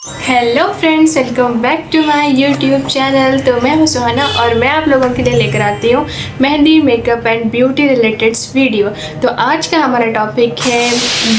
Hello friends, welcome back to my YouTube channel. तो मैं हूं सुहाना और मैं आप लोगों के लिए लेकर आती हूं mehndi, makeup and beauty related video. तो आज का हमारा टॉपिक है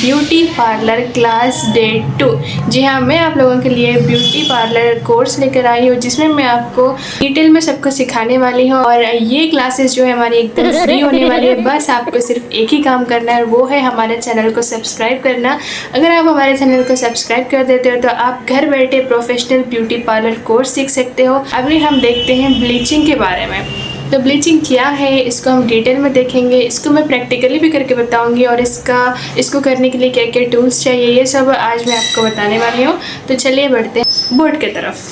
ब्यूटी पार्लर क्लास डे 2। जी हाँ, मैं आप लोगों के लिए ब्यूटी पार्लर कोर्स लेकर आई हूँ जिसमें मैं आपको डिटेल में सबको सिखाने वाली हूँ। और ये क्लासेस जो है हमारी एकदम फ्री होने वाली है। बस आपको सिर्फ एक ही काम करना है और वो है हमारे चैनल को सब्सक्राइब करना। अगर आप हमारे चैनल को सब्सक्राइब कर देते हो तो आप घर बैठे प्रोफेशनल ब्यूटी पार्लर कोर्स सीख सकते हो। अभी हम देखते हैं ब्लीचिंग के बारे में। तो ब्लीचिंग क्या है इसको हम डिटेल में देखेंगे। इसको मैं प्रैक्टिकली भी करके बताऊंगी और इसको करने के लिए क्या क्या टूल्स चाहिए ये सब आज मैं आपको बताने वाली हूँ। तो चलिए बढ़ते हैं बोर्ड की तरफ।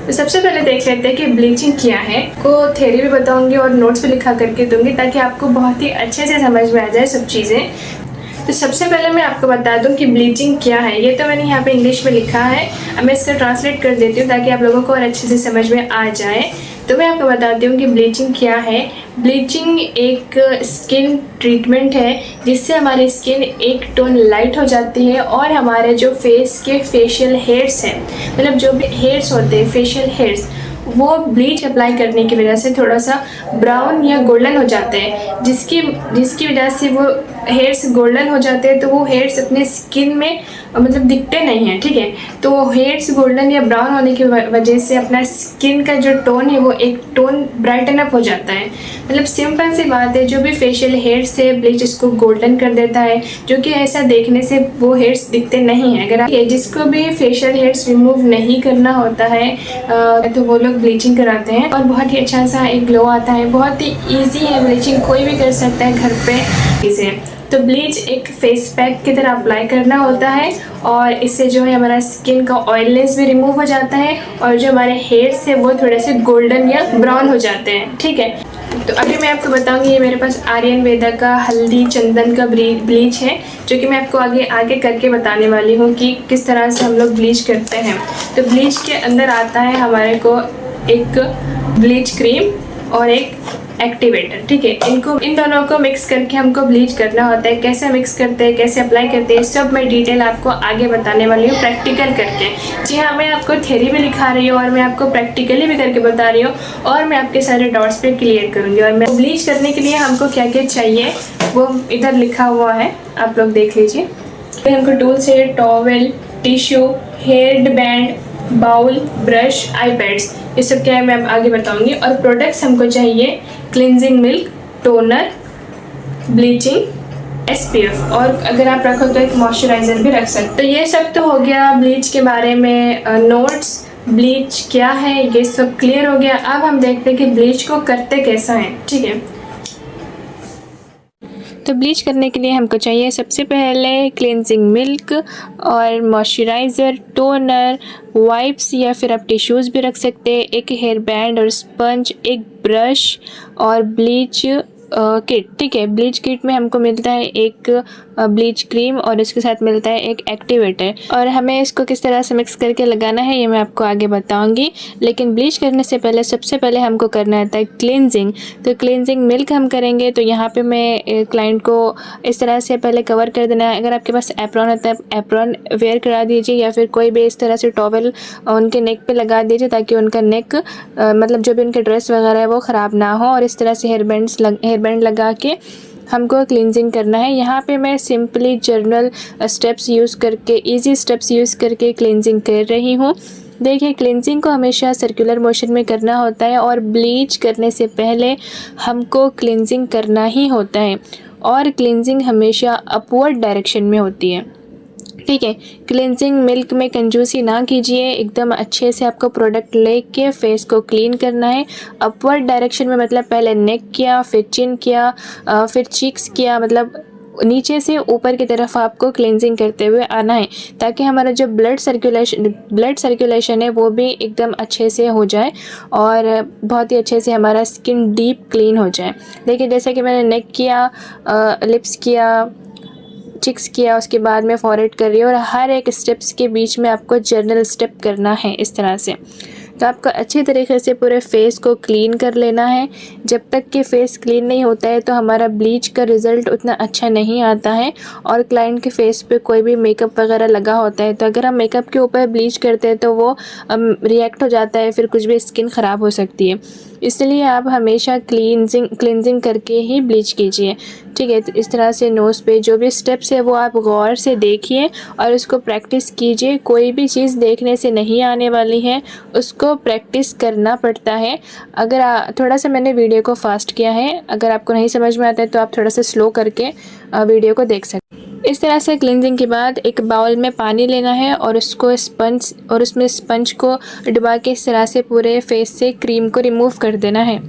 तो सबसे पहले देख लेते हैं कि ब्लीचिंग क्या है। को थ्योरी भी बताऊंगी और नोट्स भी लिखा करके दूंगी ताकि आपको बहुत ही अच्छे से समझ में आ जाए सब चीज़ें। तो सबसे पहले मैं आपको बता दूं कि ब्लीचिंग क्या है। ये तो मैंने यहाँ पे इंग्लिश में लिखा है, अब मैं इसका ट्रांसलेट कर देती हूँ ताकि आप लोगों को और अच्छे से समझ में आ जाए। तो मैं आपको बताती हूँ कि ब्लीचिंग क्या है। ब्लीचिंग एक स्किन ट्रीटमेंट है जिससे हमारी स्किन एक टोन लाइट हो जाती है और हमारे जो फेस के फेशियल हेयर्स हैं, मतलब जो भी हेयर्स होते हैं फेशियल हेयर्स, वो ब्लीच अप्लाई करने की वजह से थोड़ा सा ब्राउन या गोल्डन हो जाते हैं। जिसकी वजह से वो हेयर्स गोल्डन हो जाते हैं तो वो हेयर्स अपने स्किन में मतलब दिखते नहीं हैं, ठीक है। तो हेयर्स गोल्डन या ब्राउन होने की वजह से अपना स्किन का जो टोन है वो एक टोन ब्राइटन अप हो जाता है। मतलब सिंपल सी बात है, जो भी फेशियल हेयर्स है ब्लीच इसको गोल्डन कर देता है, जो कि ऐसा देखने से वो हेयर्स दिखते नहीं हैं। अगर जिसको भी फेशियल हेयर्स रिमूव नहीं करना होता है तो वो लोग ब्लीचिंग कराते हैं और बहुत ही अच्छा सा एक ग्लो आता है। बहुत ही ईजी है ब्लीचिंग, कोई भी कर सकता है घर पे इसे। तो ब्लीच एक फेस पैक की तरह अप्लाई करना होता है और इससे जो है हमारा स्किन का ऑयलनेस भी रिमूव हो जाता है और जो हमारे हेयर्स है वो थोड़े से गोल्डन या ब्राउन हो जाते हैं, ठीक है। तो अभी मैं आपको बताऊंगी, ये मेरे पास आर्यन वेदा का हल्दी चंदन का ब्लीच है जो कि मैं आपको आगे करके बताने वाली हूँ कि किस तरह से हम लोग ब्लीच करते हैं। तो ब्लीच के अंदर आता है हमारे को एक ब्लीच क्रीम और एक एक्टिवेटर, ठीक है। इन दोनों को मिक्स करके हमको ब्लीच करना होता है। कैसे मिक्स करते हैं, कैसे अप्लाई करते हैं, सब मैं डिटेल आपको आगे बताने वाली हूँ प्रैक्टिकल करके। जी हाँ, मैं आपको थ्योरी भी लिखा रही हूँ और मैं आपको प्रैक्टिकली भी करके बता रही हूँ और मैं आपके सारे डाउट्स पे क्लियर करूँगी। और मैं ब्लीच करने के लिए हमको क्या क्या चाहिए वो इधर लिखा हुआ है, आप लोग देख लीजिए। फिर हमको टूल्स है towel, tissue, hair band, bowl, brush, eye pads, ये सब क्या है मैं आगे बताऊंगी। और प्रोडक्ट्स हमको चाहिए cleansing milk, toner, bleaching, SPF और अगर आप रखो तो एक मॉइस्चराइज़र भी रख सकते। तो ये सब तो हो गया ब्लीच के बारे में नोट्स। ब्लीच क्या है ये सब क्लियर हो गया। अब हम देखते हैं कि ब्लीच को करते कैसा है, ठीक है। तो ब्लीच करने के लिए हमको चाहिए सबसे पहले क्लिनजिंग मिल्क और मॉइस्चराइज़र, टोनर, वाइप्स या फिर आप टिश्यूज़ भी रख सकते हैं, एक हेयर बैंड और स्पंज, एक ब्रश और ब्लीच किट, ठीक है। ब्लीच किट में हमको मिलता है एक ब्लीच क्रीम और इसके साथ मिलता है एक एक्टिवेटर और हमें इसको किस तरह से मिक्स करके लगाना है ये मैं आपको आगे बताऊंगी। लेकिन ब्लीच करने से पहले सबसे पहले हमको करना होता है क्लिनजिंग। तो क्लिनजिंग मिल्क हम करेंगे। तो यहाँ पे मैं क्लाइंट को इस तरह से पहले कवर कर देना है। अगर आपके पास एप्रॉन होता है एप्रॉन वेयर करा दीजिए या फिर कोई भी इस तरह से टॉवल उनके नेक पे लगा दीजिए ताकि उनका नेक मतलब जो भी उनके ड्रेस वगैरह है वो ख़राब ना हो। और इस तरह से हेयर बैंड लगा के हमको क्लिनजिंग करना है। यहाँ पे मैं सिंपली जर्नल स्टेप्स यूज़ करके इजी स्टेप्स यूज़ करके क्लिनजिंग कर रही हूँ। देखिए, क्लिनजिंग को हमेशा सर्कुलर मोशन में करना होता है और ब्लीच करने से पहले हमको क्लिनजिंग करना ही होता है और क्लिनजिंग हमेशा अपवर्ड डायरेक्शन में होती है, ठीक है। क्लिनजिंग मिल्क में कंजूसी ना कीजिए, एकदम अच्छे से आपको प्रोडक्ट लेके फेस को क्लीन करना है अपवर्ड डायरेक्शन में। मतलब पहले नेक किया, फिर चिन किया, फिर चीक्स किया, मतलब नीचे से ऊपर की तरफ आपको क्लिनजिंग करते हुए आना है ताकि हमारा जो ब्लड सर्कुलेशन है वो भी एकदम अच्छे से हो जाए और बहुत ही अच्छे से हमारा स्किन डीप क्लीन हो जाए। देखिए, जैसे कि मैंने नेक किया, लिप्स किया, चिक्स किया, उसके बाद मैं फॉरहेड कर रही हूँ और हर एक स्टेप्स के बीच में आपको जर्नल स्टेप करना है इस तरह से। तो आपको अच्छी तरीके से पूरे फेस को क्लीन कर लेना है। जब तक कि फेस क्लीन नहीं होता है तो हमारा ब्लीच का रिज़ल्ट उतना अच्छा नहीं आता है। और क्लाइंट के फेस पे कोई भी मेकअप वगैरह लगा होता है तो अगर हम मेकअप के ऊपर ब्लीच करते हैं तो वो रिएक्ट हो जाता है, फिर कुछ भी स्किन ख़राब हो सकती है। इसलिए आप हमेशा क्लींजिंग करके ही ब्लीच कीजिए, ठीक है। तो इस तरह से नोज़ पे जो भी स्टेप्स है वो आप गौर से देखिए और उसको प्रैक्टिस कीजिए। कोई भी चीज़ देखने से नहीं आने वाली है, उसको प्रैक्टिस करना पड़ता है। अगर थोड़ा सा मैंने वीडियो को फास्ट किया है, अगर आपको नहीं समझ में आता है तो आप थोड़ा सा स्लो करके वीडियो को देख सकते हैं। इस तरह से क्लींजिंग के बाद एक बाउल में पानी लेना है और उसको उसमें स्पंज को डुबा के इस तरह से पूरे फेस से क्रीम को रिमूव कर देना है।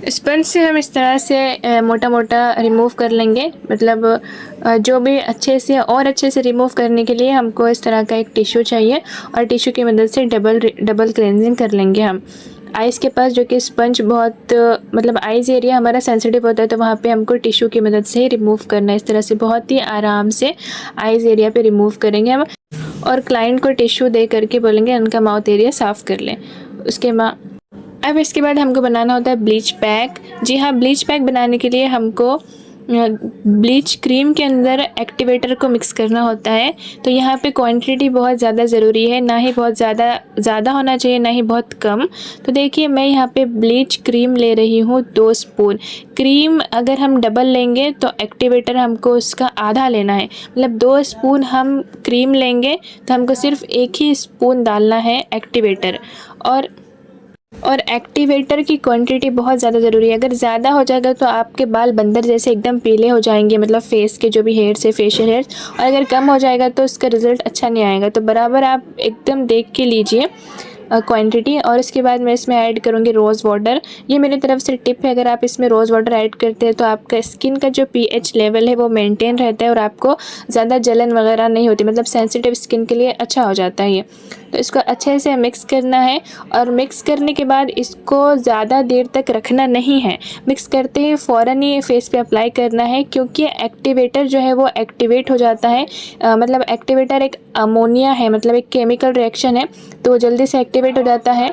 स्पंज से हम इस तरह से मोटा मोटा रिमूव कर लेंगे, मतलब जो भी अच्छे से रिमूव करने के लिए हमको इस तरह का एक टिश्यू चाहिए और टिश्यू की मदद से डबल क्लींजिंग कर लेंगे हम। आइज़ के पास जो कि स्पंज बहुत मतलब आइज़ एरिया हमारा सेंसिटिव होता है तो वहाँ पे हमको टिश्यू की मदद से ही रिमूव करना है। इस तरह से बहुत ही आराम से आइज़ एरिया पे रिमूव करेंगे हम और क्लाइंट को टिश्यू दे करके बोलेंगे उनका माउथ एरिया साफ़ कर लें। अब इसके बाद हमको बनाना होता है ब्लीच पैक। जी हाँ, ब्लीच पैक बनाने के लिए हमको ब्लीच क्रीम के अंदर एक्टिवेटर को मिक्स करना होता है। तो यहाँ पे क्वांटिटी बहुत ज़्यादा ज़रूरी है, ना ही बहुत ज़्यादा होना चाहिए ना ही बहुत कम। तो देखिए मैं यहाँ पे ब्लीच क्रीम ले रही हूँ 2 स्पून। क्रीम अगर हम डबल लेंगे तो एक्टिवेटर हमको उसका आधा लेना है, मतलब 2 स्पून हम क्रीम लेंगे तो हमको सिर्फ 1 ही स्पून डालना है एक्टिवेटर। और एक्टिवेटर की क्वांटिटी बहुत ज़्यादा ज़रूरी है। अगर ज़्यादा हो जाएगा तो आपके बाल बंदर जैसे एकदम पीले हो जाएंगे, मतलब फेस के जो भी हेयर्स है फेशियल हेयर्स, और अगर कम हो जाएगा तो उसका रिज़ल्ट अच्छा नहीं आएगा। तो बराबर आप एकदम देख के लीजिए क्वांटिटी। और इसके बाद मैं इसमें ऐड करूँगी रोज़ वाटर। ये मेरी तरफ से टिप है, अगर आप इसमें रोज़ वाटर ऐड करते हैं तो आपका स्किन का जो pH लेवल है वो मेंटेन रहता है और आपको ज़्यादा जलन वगैरह नहीं होती, मतलब सेंसिटिव स्किन के लिए अच्छा हो जाता है ये। तो इसको अच्छे से मिक्स करना है और मिक्स करने के बाद इसको ज़्यादा देर तक रखना नहीं है। मिक्स करते ही फ़ौरन ही फेस पे अप्लाई करना है, क्योंकि एक्टिवेटर जो है वो एक्टिवेट हो जाता है। मतलब एक्टिवेटर एक अमोनिया है, मतलब एक केमिकल रिएक्शन है, तो जल्दी से एक्टिवेट हो जाता है।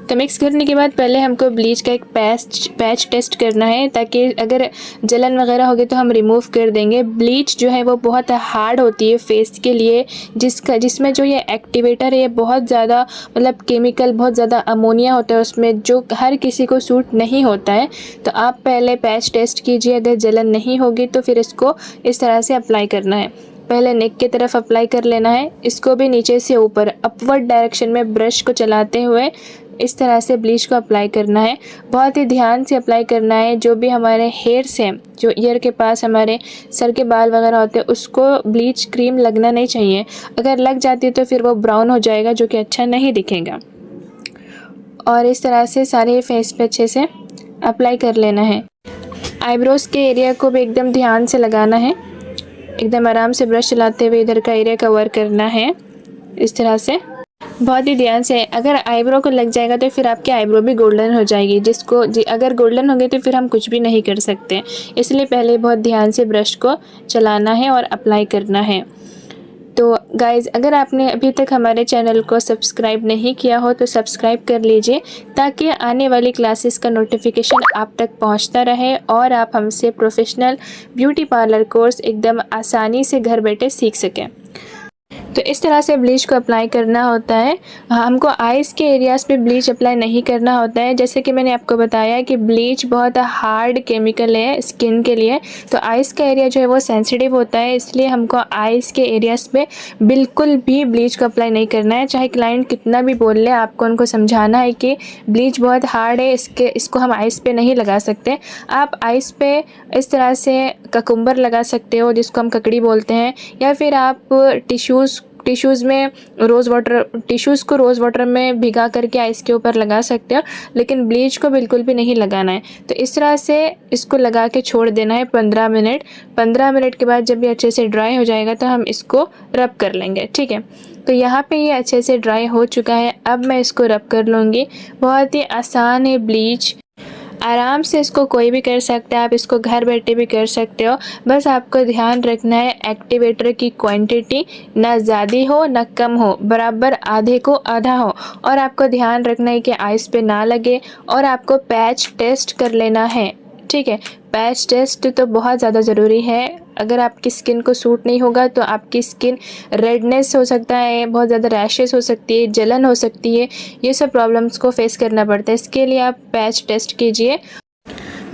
तो मिक्स करने के बाद पहले हमको ब्लीच का एक पैच टेस्ट करना है, ताकि अगर जलन वगैरह होगी तो हम रिमूव कर देंगे। ब्लीच जो है वो बहुत हार्ड होती है फेस के लिए, जिसमें जो ये एक्टिवेटर है ये बहुत ज़्यादा मतलब केमिकल, बहुत ज़्यादा अमोनिया होता है उसमें, जो हर किसी को सूट नहीं होता है। तो आप पहले पैच टेस्ट कीजिए, अगर जलन नहीं होगी तो फिर इसको इस तरह से अप्लाई करना है। पहले नेक की तरफ अप्लाई कर लेना है, इसको भी नीचे से ऊपर अपवर्ड डायरेक्शन में ब्रश को चलाते हुए इस तरह से ब्लीच को अप्लाई करना है। बहुत ही ध्यान से अप्लाई करना है। जो भी हमारे हेयर्स हैं, जो ईयर के पास हमारे सर के बाल वगैरह होते हैं, उसको ब्लीच क्रीम लगना नहीं चाहिए। अगर लग जाती है तो फिर वो ब्राउन हो जाएगा, जो कि अच्छा नहीं दिखेगा। और इस तरह से सारे फेस पे अच्छे से अप्लाई कर लेना है। आईब्रोज़ के एरिया को भी एकदम ध्यान से लगाना है, एकदम आराम से ब्रश चलाते हुए इधर का एरिया कवर करना है इस तरह से, बहुत ही ध्यान से। अगर आईब्रो को लग जाएगा तो फिर आपकी आईब्रो भी गोल्डन हो जाएगी, अगर गोल्डन हो गई तो फिर हम कुछ भी नहीं कर सकते। इसलिए पहले बहुत ध्यान से ब्रश को चलाना है और अप्लाई करना है। तो गाइज़, अगर आपने अभी तक हमारे चैनल को सब्सक्राइब नहीं किया हो तो सब्सक्राइब कर लीजिए, ताकि आने वाली क्लासेस का नोटिफिकेशन आप तक पहुंचता रहे और आप हमसे प्रोफेशनल ब्यूटी पार्लर कोर्स एकदम आसानी से घर बैठे सीख सकें। तो इस तरह से ब्लीच को अप्लाई करना होता है। हमको आइज़ के एरियाज़ पे ब्लीच अप्लाई नहीं करना होता है। जैसे कि मैंने आपको बताया कि ब्लीच बहुत हार्ड केमिकल है स्किन के लिए, तो आइज़ का एरिया जो है वो सेंसिटिव होता है, इसलिए हमको आइज़ के एरियाज़ पे बिल्कुल भी ब्लीच को अप्लाई नहीं करना है। चाहे क्लाइंट कितना भी बोल ले, आपको उनको समझाना है कि ब्लीच बहुत हार्ड है, इसको हम आइज़ पे नहीं लगा सकते। आप आइज़ पे इस तरह से ककुम्बर लगा सकते हो, जिसको हम ककड़ी बोलते हैं, या फिर आप टिश्यूज़ को रोज़ वाटर में भिगा करके आइस के ऊपर लगा सकते हो, लेकिन ब्लीच को बिल्कुल भी नहीं लगाना है। तो इस तरह से इसको लगा के छोड़ देना है 15 मिनट। 15 मिनट के बाद जब ये अच्छे से ड्राई हो जाएगा तो हम इसको रब कर लेंगे, ठीक है। तो यहाँ पे ये अच्छे से ड्राई हो चुका है। अब मैं इसको रब कर लूँगी। बहुत ही आसान है ब्लीच। आराम से इसको कोई भी कर सकता है, आप इसको घर बैठे भी कर सकते हो। बस आपको ध्यान रखना है एक्टिवेटर की क्वांटिटी ना ज़्यादा हो ना कम हो, बराबर आधे को आधा हो। और आपको ध्यान रखना है कि आइस पे ना लगे, और आपको पैच टेस्ट कर लेना है, ठीक है। पैच टेस्ट तो बहुत ज़्यादा ज़रूरी है। अगर आपकी स्किन को सूट नहीं होगा तो आपकी स्किन रेडनेस हो सकता है, बहुत ज़्यादा रैशेस हो सकती है, जलन हो सकती है, ये सब प्रॉब्लम्स को फेस करना पड़ता है। इसके लिए आप पैच टेस्ट कीजिए।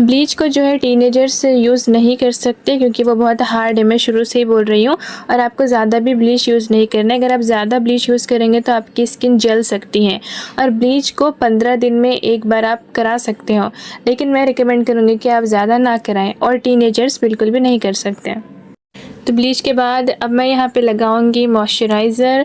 ब्लीच को जो है टीनेजर्स यूज़ नहीं कर सकते क्योंकि वो बहुत हार्ड है, मैं शुरू से ही बोल रही हूँ। और आपको ज़्यादा भी ब्लीच यूज़ नहीं करना है। अगर आप ज़्यादा ब्लीच यूज़ करेंगे तो आपकी स्किन जल सकती है। और ब्लीच को 15 दिन में एक बार आप करा सकते हो, लेकिन मैं रिकमेंड करूँगी कि आप ज़्यादा ना कराएं, और टीनेजर्स बिल्कुल भी नहीं कर सकते। तो ब्लीच के बाद अब मैं यहाँ पे लगाऊंगी मॉइस्चराइज़र,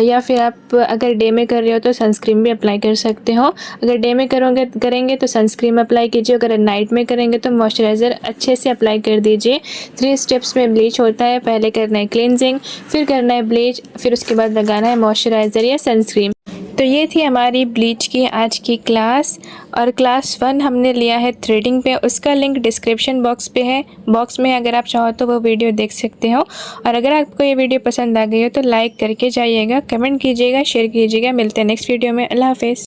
या फिर आप अगर डे में कर रहे हो तो सनस्क्रीन भी अप्लाई कर सकते हो। अगर डे में करेंगे तो सनस्क्रीन अप्लाई कीजिए, अगर नाइट में करेंगे तो मॉइस्चराइज़र अच्छे से अप्लाई कर दीजिए। 3 स्टेप्स में ब्लीच होता है, पहले करना है क्लिनजिंग, फिर करना है ब्लीच, फिर उसके बाद लगाना है मॉइस्चराइज़र या सनस्क्रीन। तो ये थी हमारी ब्लीच की आज की क्लास। और क्लास 1 हमने लिया है थ्रेडिंग पे, उसका लिंक डिस्क्रिप्शन बॉक्स में अगर आप चाहो तो वो वीडियो देख सकते हो। और अगर आपको ये वीडियो पसंद आ गई हो तो लाइक करके जाइएगा, कमेंट कीजिएगा, शेयर कीजिएगा। मिलते हैं नेक्स्ट वीडियो में। अल्लाह हाफिज़।